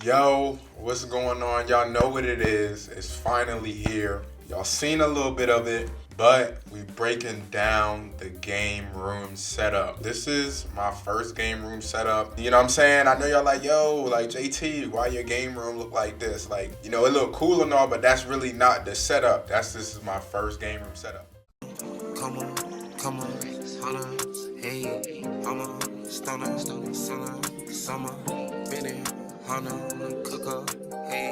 Yo, what's going on? Y'all know what it is. It's finally here. Y'all seen a little bit of it, but we breaking down the game room setup. This is my first game room setup. You know what I'm saying? I know y'all like, yo, like JT, why your game room look like this? Like, you know, it look cool and all, but that's really not the setup. This is my first game room setup. Come on, holla, hey, I'm a stunner, summer, minute, Hana, cooker, hey,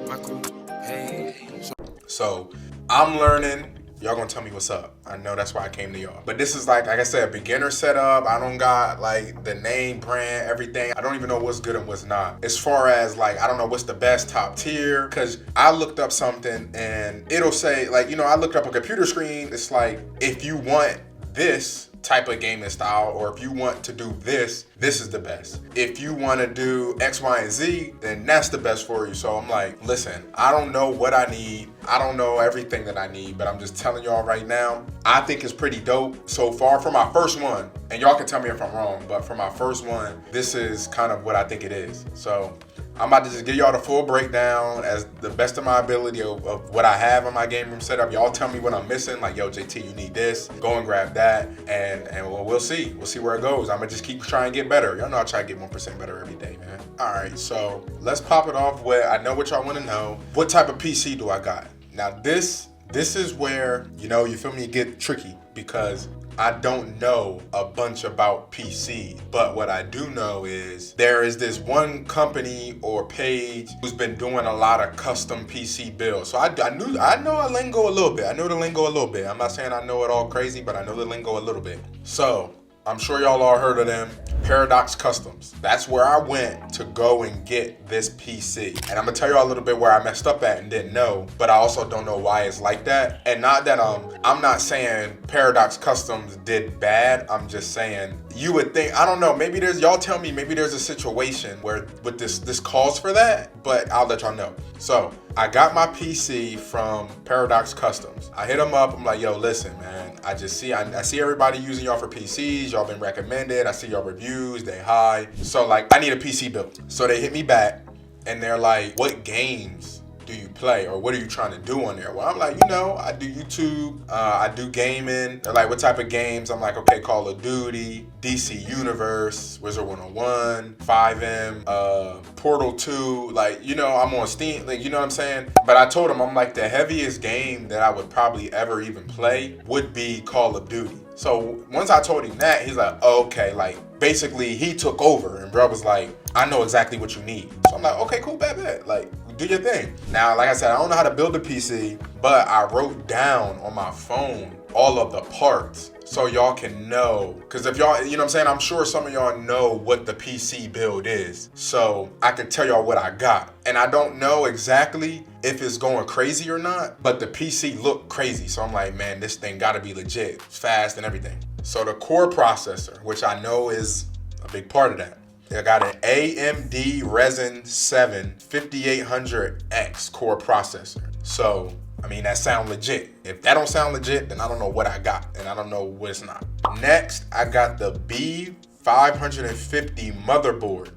my crew, hey. So I'm learning. Y'all gonna tell me what's up. I know that's why I came to y'all. But this is like I said, beginner setup. I don't got like the name, brand, everything. I don't even know what's good and what's not. As far as like, I don't know what's the best top tier. Cause I looked up something and it'll say like, you know, I looked up a computer screen. It's like, if you want this type of gaming style, or if you want to do this is the best. If you want to do X, Y, and Z, then that's the best for you. So I'm like, listen, I don't know what I need. I don't know everything that I need, but I'm just telling y'all right now, I think it's pretty dope so far for my first one. And y'all can tell me if I'm wrong, but for my first one, this is kind of what I think it is. So I'm about to just give y'all the full breakdown as the best of my ability of what I have on my game room setup. Y'all tell me what I'm missing. Like, yo, JT, you need this. Go and grab that, and we'll see. We'll see where it goes. I'm gonna just keep trying to get better. Y'all know I try to get 1% better every day, man. All right, so let's pop it off with, I know what y'all want to know. What type of PC do I got? Now this is where, you know, you feel me, get tricky, because I don't know a bunch about PC, but what I do know is there is this one company or page who's been doing a lot of custom PC builds. So I know a lingo a little bit. I know the lingo a little bit. I'm not saying I know it all crazy, but I know the lingo a little bit. So I'm sure y'all all heard of them. Paradox Customs. That's where I went to go and get this PC. And I'm gonna tell you a little bit where I messed up at and didn't know, but I also don't know why it's like that. And not that I'm not saying Paradox Customs did bad. I'm just saying, you would think, I don't know, maybe y'all tell me, maybe there's a situation where with this calls for that, but I'll let y'all know. So I got my PC from Paradox Customs. I hit them up. I'm like, yo, listen, man, I see everybody using y'all for PCs. Y'all been recommended. I see y'all reviews, they high. So like, I need a PC built. So they hit me back and they're like, what games do you play, or what are you trying to do on there? Well, I'm like, you know, I do YouTube, I do gaming. They're like, what type of games? I'm like, okay, Call of Duty, DC Universe, Wizard 101, 5M, Portal 2, like, you know, I'm on Steam, like, you know what I'm saying? But I told him, I'm like, the heaviest game that I would probably ever even play would be Call of Duty. So once I told him that, he's like, oh, okay, like, basically he took over, and bro was like, I know exactly what you need. So I'm like, okay, cool, bet. Like, do your thing. Now, like I said, I don't know how to build a PC, but I wrote down on my phone all of the parts so y'all can know. Because if y'all, you know what I'm saying, I'm sure some of y'all know what the PC build is. So I can tell y'all what I got. And I don't know exactly if it's going crazy or not, but the PC looked crazy. So I'm like, man, this thing gotta be legit. It's fast and everything. So the core processor, which I know is a big part of that. I got an AMD Ryzen 7 5800X core processor. So, I mean, that sound legit. If that don't sound legit, then I don't know what I got, and I don't know what it's not. Next, I got the B550 Motherboard.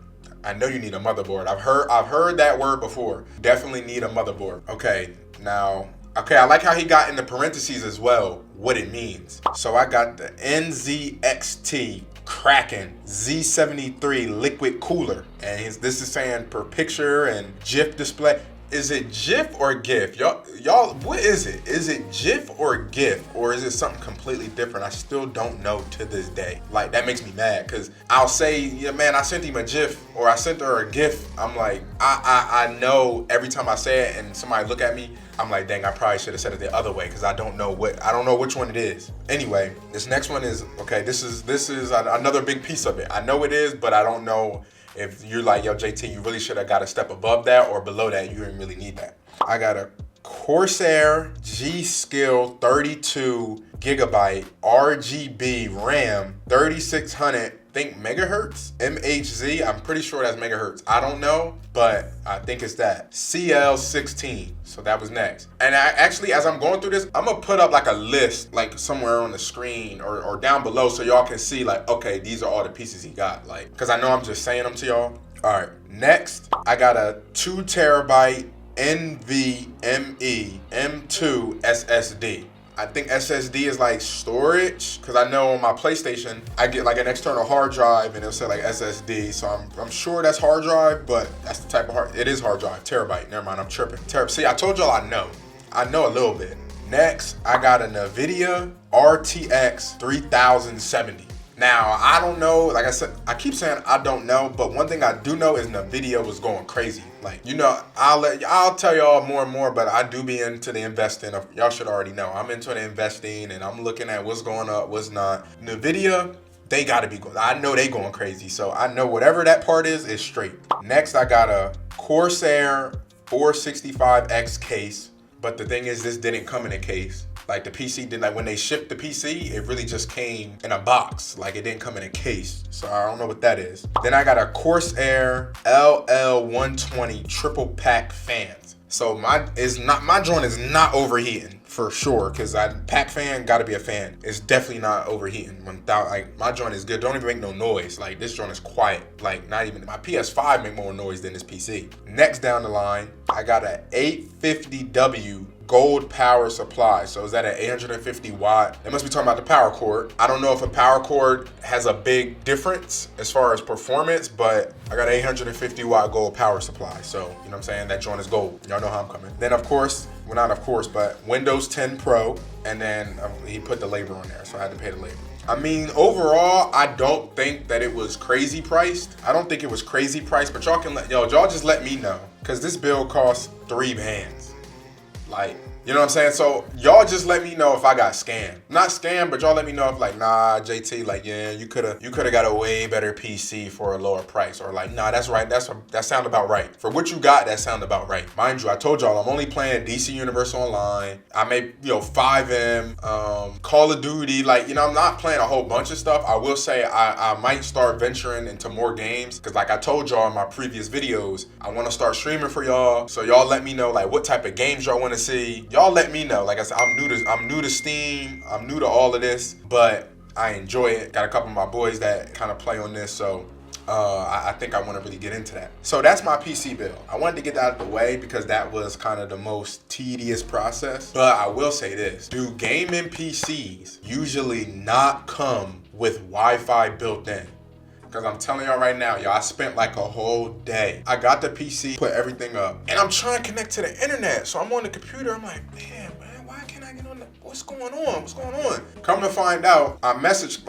I know you need a motherboard. I've heard that word before. Definitely need a motherboard. Okay, now, I like how he got in the parentheses as well what it means. So I got the NZXT Kraken Z73 liquid cooler, and this is saying per picture and GIF display. Is it GIF or GIF? Y'all, what is it? Is it GIF or GIF, or is it something completely different? I still don't know to this day. Like, that makes me mad, because I'll say, yeah, man, I sent him a GIF, or I sent her a GIF. I'm like, I know every time I say it and somebody look at me, I'm like, dang, I probably should have said it the other way, because I don't know which one it is. Anyway, this next one is, okay, this is another big piece of it. I know it is, but I don't know if you're like, yo, JT, you really should have got a step above that, or below that, you didn't really need that. I got a Corsair G.Skill 32 gigabyte RGB RAM, 3600, think megahertz, MHz. I'm pretty sure that's megahertz. I don't know, but I think it's that. CL16. So that was next. And I actually, as I'm going through this, I'm gonna put up like a list, like somewhere on the screen or down below, so y'all can see like, okay, these are all the pieces he got. Like, cause I know I'm just saying them to y'all. All right, Next, I got a 2 terabyte NVMe M2 SSD. I think SSD is like storage, because I know on my PlayStation, I get like an external hard drive and it'll say like SSD. So I'm sure that's hard drive, but that's the type of it is hard drive, terabyte. Never mind, I'm tripping. See, I told y'all I know a little bit. Next, I got a NVIDIA RTX 3070. Now, I don't know, like I said, I keep saying I don't know, but one thing I do know is NVIDIA was going crazy. Like, you know, I'll tell y'all more and more, but I do be into the investing. Y'all should already know. I'm into the investing and I'm looking at what's going up, what's not. NVIDIA, they gotta be going, I know they going crazy. So I know whatever that part is straight. Next, I got a Corsair 465X case, but the thing is, this didn't come in a case. Like the PC did, like when they shipped the PC, it really just came in a box. Like it didn't come in a case. So I don't know what that is. Then I got a Corsair LL120 triple pack fans. So my joint is not overheating for sure, because pack fan gotta be a fan. It's definitely not overheating. Like my joint is good. Don't even make no noise. Like this joint is quiet. Like not even my PS5 make more noise than this PC. Next down the line, I got a 850W gold power supply. So is that an 850 watt? They must be talking about the power cord. I don't know if a power cord has a big difference as far as performance, but I got an 850 watt gold power supply. So, you know what I'm saying? That joint is gold. Y'all know how I'm coming. Then of course, well not of course, but Windows 10 Pro. And then he put the labor on there, so I had to pay the labor. I mean, overall, I don't think that it was crazy priced. I don't think it was crazy priced, but y'all just let me know. Cause this bill costs 3 bands. Like, you know what I'm saying? So y'all just let me know if I got scammed. Not scammed, but y'all let me know if like, nah, JT, like, yeah, you could have got a way better PC for a lower price. Or like, nah, that's right. That sound about right. For what you got, that sound about right. Mind you, I told y'all I'm only playing DC Universe Online. I made, 5M, Call of Duty. Like, I'm not playing a whole bunch of stuff. I will say I might start venturing into more games. Cause like I told y'all in my previous videos, I want to start streaming for y'all. So y'all let me know like what type of games y'all want to see. Y'all let me know. Like I said, I'm new to Steam. I'm new to all of this, but I enjoy it. Got a couple of my boys that kind of play on this, so I think I want to really get into that. So that's my PC build. I wanted to get that out of the way because that was kind of the most tedious process. But I will say this: do gaming PCs usually not come with Wi-Fi built in? Because I'm telling y'all right now, I spent like a whole day. I got the PC, put everything up, and I'm trying to connect to the internet. So I'm on the computer, I'm like, man, why can't I get on the, what's going on? Come to find out, I messaged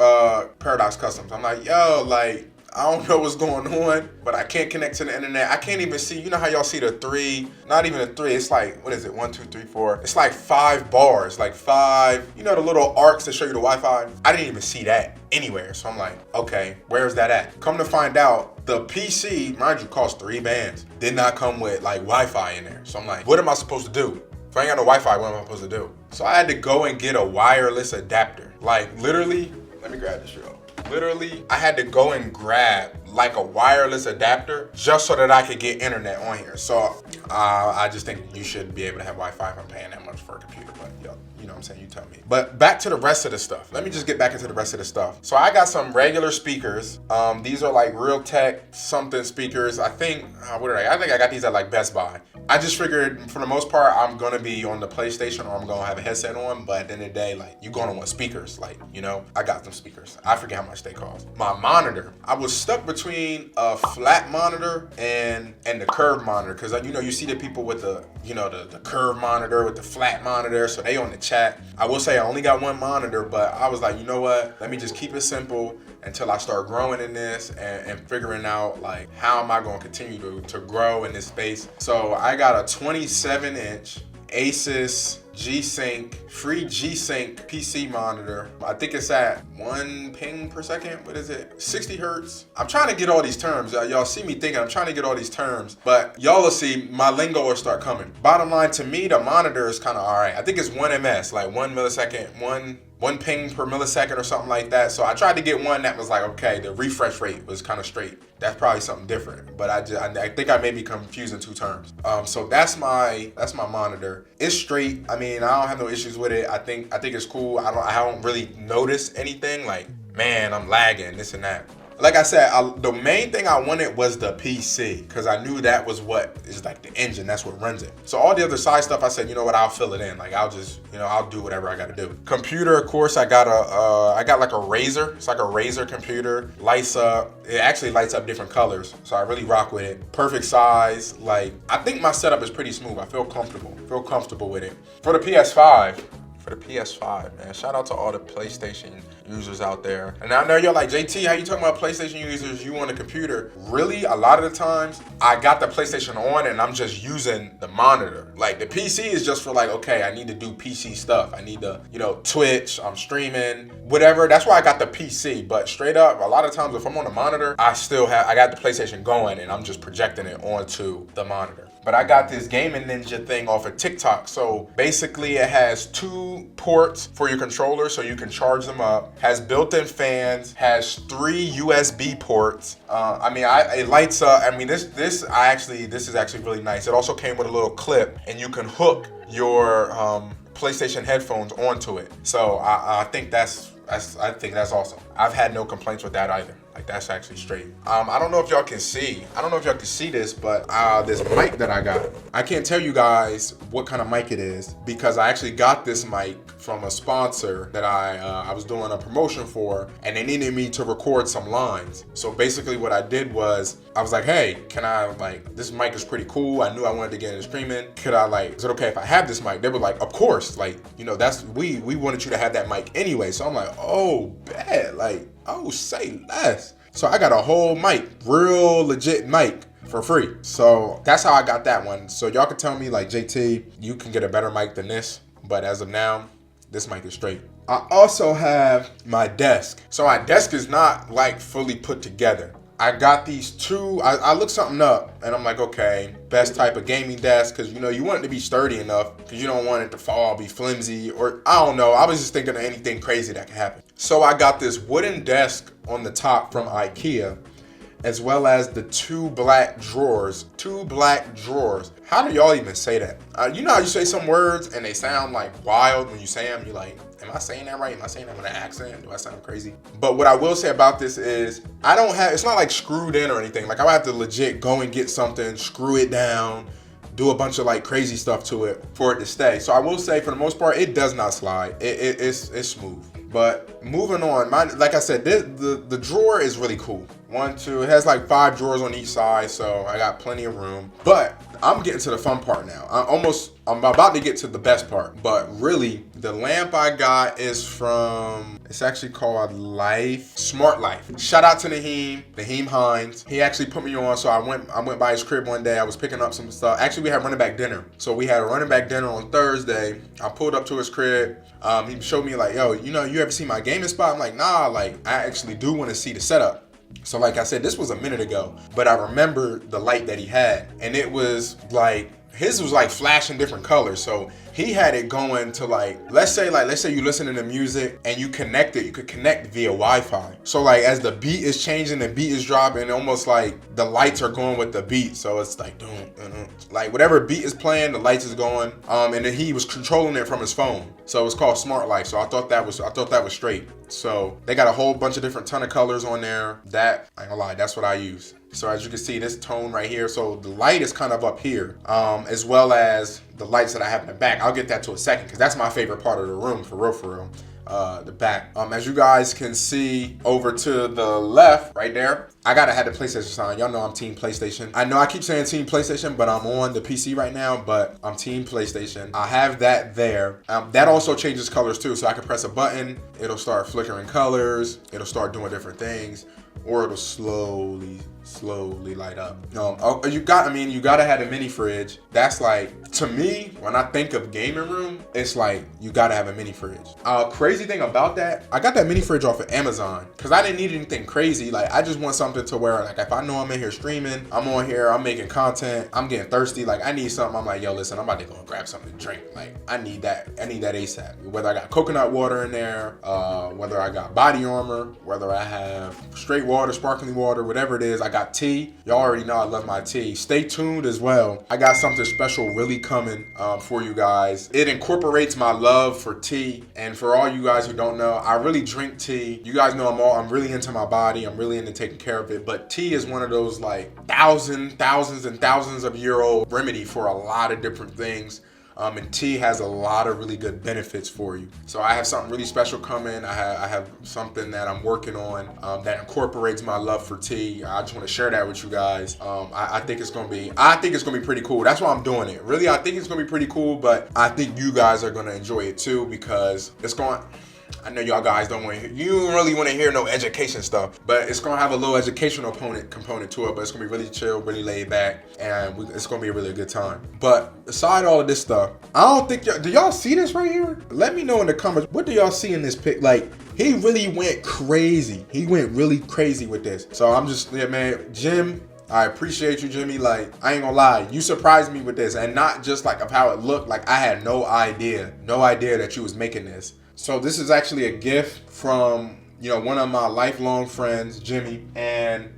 Paradox Customs. I'm like, yo, like, I don't know what's going on, but I can't connect to the internet. I can't even see, you know how y'all see the 3, not even a 3, it's like, what is it, 1, 2, 3, 4? It's like 5 bars, like 5, the little arcs that show you the Wi-Fi? I didn't even see that anywhere. So I'm like, okay, where's that at? Come to find out, the PC, mind you, cost 3 bands. Did not come with like Wi-Fi in there. So I'm like, what am I supposed to do? If I ain't got no Wi-Fi, what am I supposed to do? So I had to go and get a wireless adapter. Like literally, let me grab this real. Literally, I had to go and grab like a wireless adapter just so that I could get internet on here. So I just think you should be able to have Wi-Fi if I'm paying that much for a computer. But you know what I'm saying, you tell me. But back to the rest of the stuff. Let me just get back into the rest of the stuff. So I got some regular speakers. These are like Realtek something speakers. I think I got these at like Best Buy. I just figured for the most part, I'm gonna be on the PlayStation or I'm gonna have a headset on, but at the end of the day, like you're gonna want speakers. Like, I got some speakers. I forget how much they cost. My monitor, I was stuck between a flat monitor and the curved monitor. Cause you see the people with the curved monitor with the flat monitor. So they on the chat. I will say I only got one monitor, but I was like, you know what? Let me just keep it simple until I start growing in this and figuring out like how am I going to continue to grow in this space. So I got a 27-inch Asus G-Sync, free G-Sync PC monitor. I think it's at 1 ping per second. What is it? 60 hertz. I'm trying to get all these terms. Y'all see me thinking I'm trying to get all these terms, but y'all will see my lingo will start coming. Bottom line, to me, the monitor is kind of all right. I think it's 1 ms, like 1 millisecond, one ping per millisecond or something like that. So I tried to get one that was like, okay, the refresh rate was kind of straight. That's probably something different, but I think I may be confusing 2 terms. So that's my monitor. It's straight. I mean, I don't have no issues with it. I think it's cool. I don't really notice anything like, man, I'm lagging, this and that. like I said, the main thing I wanted was the PC because I knew that was what is like the engine. That's what runs it. So all the other side stuff, I said, you know what, I'll fill it in. Like I'll just, I'll do whatever I got to do. Computer, of course, I got like a Razer. It's like a Razer computer. Lights up. It actually lights up different colors, so I really rock with it. Perfect size. Like I think my setup is pretty smooth. I feel comfortable. With it. For the PS5, man. Shout out to all the PlayStation users out there. And I know you're like, JT, how you talking about PlayStation users? You on a computer? Really, a lot of the times, I got the PlayStation on and I'm just using the monitor. Like the PC is just for like, okay, I need to do PC stuff. I need to, Twitch, I'm streaming, whatever. That's why I got the PC. But straight up, a lot of times if I'm on the monitor, I got the PlayStation going and I'm just projecting it onto the monitor. But I got this gaming ninja thing off of TikTok. So basically it has 2 ports for your controller so you can charge them up. Has built-in fans, has 3 USB ports. It lights up. This is actually really nice. It also came with a little clip and you can hook your PlayStation headphones onto it. So I think that's awesome. I've had no complaints with that either. Like that's actually straight. I don't know if y'all can see. This, but this mic that I got. I can't tell you guys what kind of mic it is because I actually got this mic from a sponsor that I was doing a promotion for, and they needed me to record some lines. So basically, what I did was I was like, hey, can I this mic is pretty cool. I knew I wanted to get into streaming. Is it okay if I have this mic? They were like, of course. We wanted you to have that mic anyway. So I'm like, oh, bad. Oh, say less. So I got a whole mic, real legit mic for free. So that's how I got that one. So y'all can tell me JT, you can get a better mic than this. But as of now, this mic is straight. I also have my desk. So my desk is not fully put together. I got these 2, I looked something up and I'm like, okay, best type of gaming desk, because you want it to be sturdy enough because you don't want it to fall, be flimsy, or I don't know. I was just thinking of anything crazy that can happen. So I got this wooden desk on the top from IKEA, as well as the 2 black drawers. How do y'all even say that? How you say some words and they sound wild when you say them? You're like, am I saying that right? Am I saying that with an accent? Do I sound crazy? But what I will say about this is it's not screwed in or anything. I would have to legit go and get something, screw it down, do a bunch of crazy stuff to it for it to stay. So I will say for the most part, it does not slide. It's smooth. But moving on, like I said, the drawer is really cool. 1, 2, it has 5 drawers on each side, so I got plenty of room. But I'm getting to the fun part now. I'm about to get to the best part. But really, the lamp I got is it's actually called Smart Life. Shout out to Naheem Hines. He actually put me on, so I went by his crib one day. I was picking up some stuff. Actually, we had running back dinner. So we had a running back dinner on Thursday. I pulled up to his crib. He showed me yo, you ever see my gaming spot? I'm like, nah, I actually do want to see the setup. So like I said, this was a minute ago, but I remember the light that he had, and it was his was flashing different colors. So he had it going to let's say you listening to music and you could connect via Wi-Fi. So as the beat is changing, the beat is dropping, almost the lights are going with the beat. So it's whatever beat is playing, the lights is going. And then he was controlling it from his phone. So it's called Smart Life. So I thought that was straight. So they got a whole bunch of different ton of colors on there. That, I ain't gonna lie, that's what I use. So as you can see, this tone right here, so the light is kind of up here, as well as the lights that I have in the back. I'll get that to a second because that's my favorite part of the room, for real. The back. As you guys can see over to the left, right there, I gotta have the PlayStation sign. Y'all know I'm Team PlayStation. I know I keep saying Team PlayStation, but I'm on the PC right now, but I'm Team PlayStation. I have that there. That also changes colors too, so I can press a button, it'll start flickering colors, it'll start doing different things, or it'll slowly light up. You gotta have a mini fridge. That's to me, when I think of gaming room, it's you gotta have a mini fridge. Crazy thing about that, I got that mini fridge off of Amazon because I didn't need anything crazy. I just want something to where if I know I'm in here streaming, I'm on here, I'm making content, I'm getting thirsty, I need something. I'm yo, listen, I'm about to go and grab something to drink. I need that ASAP. Whether I got coconut water in there, whether I got body armor, whether I have straight water, sparkling water, whatever it is, I got tea. Y'all already know I love my tea. Stay tuned as well. I got something special really coming for you guys. It incorporates my love for tea. And for all you guys who don't know, I really drink tea. You guys know I'm really into my body. I'm really into taking care of it. But tea is one of those like thousands and thousands of year old remedy for a lot of different things. And tea has a lot of really good benefits for you. So I have something really special coming. I have something that I'm working on that incorporates my love for tea. I just want to share that with you guys. I think it's gonna be pretty cool. That's why I'm doing it. Really, I think it's gonna be pretty cool, but I think you guys are gonna enjoy it too because it's going. I know y'all guys don't really want to hear no education stuff, but it's gonna have a little educational component to it. But it's gonna be really chill, really laid back, and it's gonna be a really good time. But aside all of this stuff, I don't think do y'all see this right here? Let me know in the comments. What do y'all see in this pic? Like, he really went crazy. He went really crazy with this. So I'm just, yeah, man, Jim. I appreciate you, Jimmy. Like, I ain't gonna lie, you surprised me with this, and not just like of how it looked. Like, I had no idea that you was making this. So this is actually a gift from, you know, one of my lifelong friends, Jimmy. And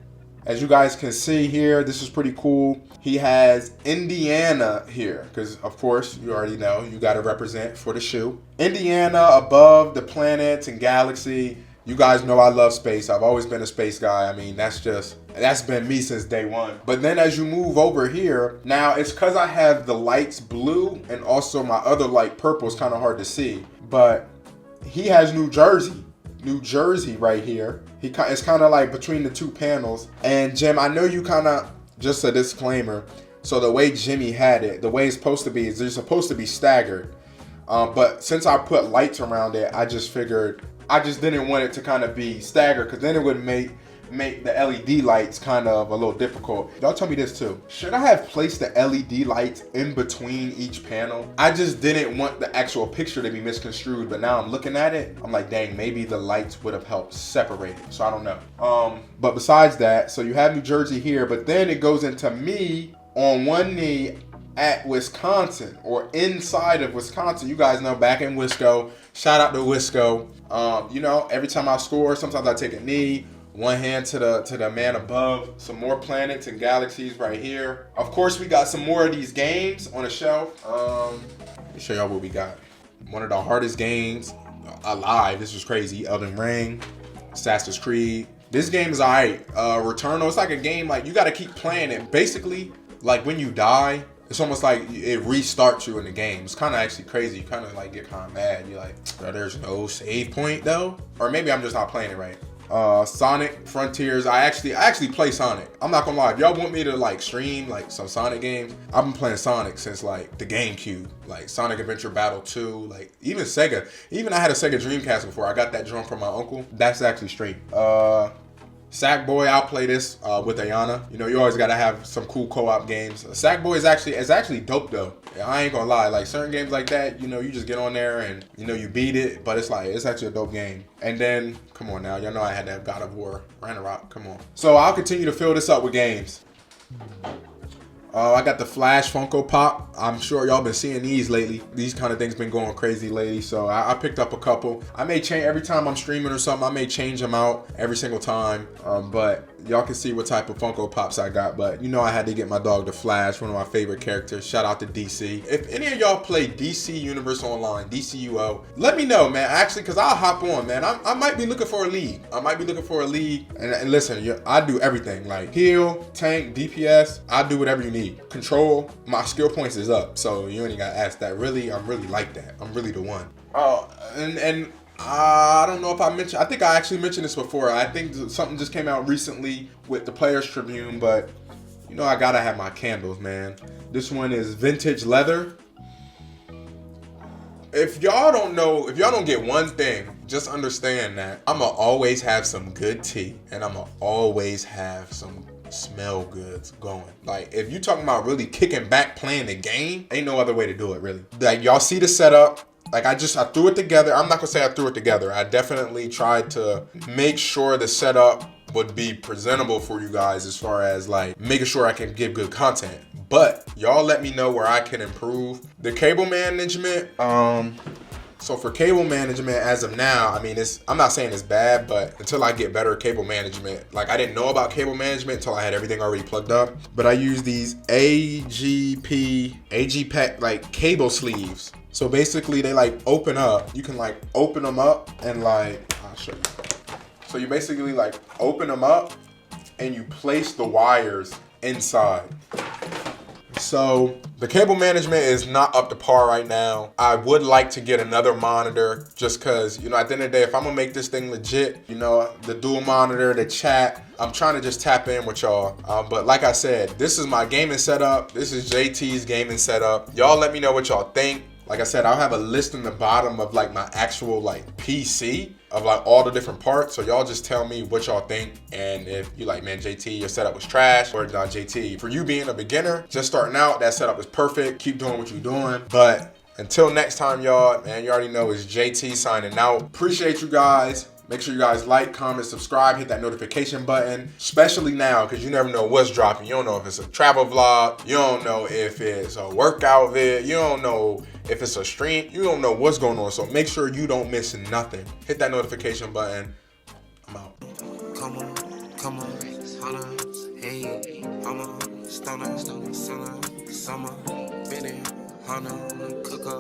as you guys can see here, this is pretty cool. He has Indiana here, because of course, you already know, you gotta represent for the shoe. Indiana above the planets and galaxy. You guys know I love space. I've always been a space guy. I mean, that's been me since day one. But then as you move over here, now it's because I have the lights blue and also my other light purple is kind of hard to see. But he has New Jersey right here. It's kind of like between the two panels. And Jim, I know you kind of, just a disclaimer. So the way Jimmy had it, the way it's supposed to be is they're supposed to be staggered. But since I put lights around it, I just figured, I just didn't want it to kind of be staggered because then it would make the LED lights kind of a little difficult. Y'all tell me this too. Should I have placed the LED lights in between each panel? I just didn't want the actual picture to be misconstrued, but now I'm looking at it, I'm like, dang, maybe the lights would have helped separate it. So I don't know. But besides that, so you have New Jersey here, but then it goes into me on one knee at Wisconsin, or inside of Wisconsin. You guys know, back in Wisco, shout out to Wisco. You know, every time I score, sometimes I take a knee. One hand to the man above. Some more planets and galaxies right here. Of course, we got some more of these games on the shelf. Let me show y'all what we got. One of the hardest games alive. This is crazy. Elden Ring, Assassin's Creed. This game is alright. Returnal. It's like a game like you got to keep playing it. Basically, like when you die, it's almost like it restarts you in the game. It's kind of actually crazy. You kind of like get kind of mad. You're like, oh, there's no save point though, or maybe I'm just not playing it right. Sonic Frontiers. I actually play Sonic. I'm not gonna lie. If y'all want me to like stream like some Sonic games, I've been playing Sonic since like the GameCube, like Sonic Adventure Battle 2, like even Sega. Even I had a Sega Dreamcast before. I got that drum from my uncle. That's actually straight. Sackboy, I'll play this with Ayana. You know, you always gotta have some cool co-op games. Sackboy is actually dope though. I ain't gonna lie, like certain games like that, you know, you just get on there and you know you beat it, but it's like it's actually a dope game. And then, come on now, y'all know I had that God of War, Ragnarok, come on. So I'll continue to fill this up with games. I got the Flash Funko Pop. I'm sure y'all been seeing these lately. These kind of things been going crazy lately. So I picked up a couple. I may change every time I'm streaming or something. I may change them out every single time. But y'all can see what type of Funko Pops I got. But you know I had to get my dog the Flash, one of my favorite characters. Shout out to DC. If any of y'all play DC Universe Online, DCUO, let me know, man. Actually, because I'll hop on, man. I might be looking for a league. And listen, I do everything. Like heal, tank, DPS. I do whatever you need. Control, my skill points is up, so you ain't gotta ask that. Really, I'm really like that. I'm really the one. Oh, and I don't know if I mentioned, I think I actually mentioned this before. I think something just came out recently with the Players Tribune, but you know I gotta have my candles, man. This one is vintage leather. If y'all don't get one thing, just understand that I'ma always have some good tea, and I'ma always have some smell goods going. Like if you talking about really kicking back playing the game, ain't no other way to do it really. Like y'all see the setup. Like I threw it together. I'm not gonna say I threw it together. I definitely tried to make sure the setup would be presentable for you guys as far as like making sure I can give good content. But y'all let me know where I can improve. The cable management, So for cable management, as of now, I mean, I'm not saying it's bad, but until I get better cable management, like I didn't know about cable management until I had everything already plugged up. But I use these AGP like cable sleeves. So basically they like open up. You can like open them up and like, I'll show you. So you basically like open them up and you place the wires inside. So the cable management is not up to par right now. I would like to get another monitor just cause, you know, at the end of the day, if I'm gonna make this thing legit, you know, the dual monitor, the chat, I'm trying to just tap in with y'all. But like I said, this is my gaming setup. This is JT's gaming setup. Y'all let me know what y'all think. Like I said, I'll have a list in the bottom of like my actual like PC of like all the different parts. So y'all just tell me what y'all think. And if you like, man, JT, your setup was trash, or not JT. For you being a beginner, just starting out, that setup is perfect. Keep doing what you're doing. But until next time, y'all, man, you already know it's JT signing out. Appreciate you guys. Make sure you guys like, comment, subscribe, hit that notification button, especially now, because you never know what's dropping. You don't know if it's a travel vlog. You don't know if it's a workout vid. You don't know if it's a stream. You don't know what's going on. So make sure you don't miss nothing. Hit that notification button. I'm out. Come on, holla, hey, I'm a stunner, summer, spinning, Hunter, cooker.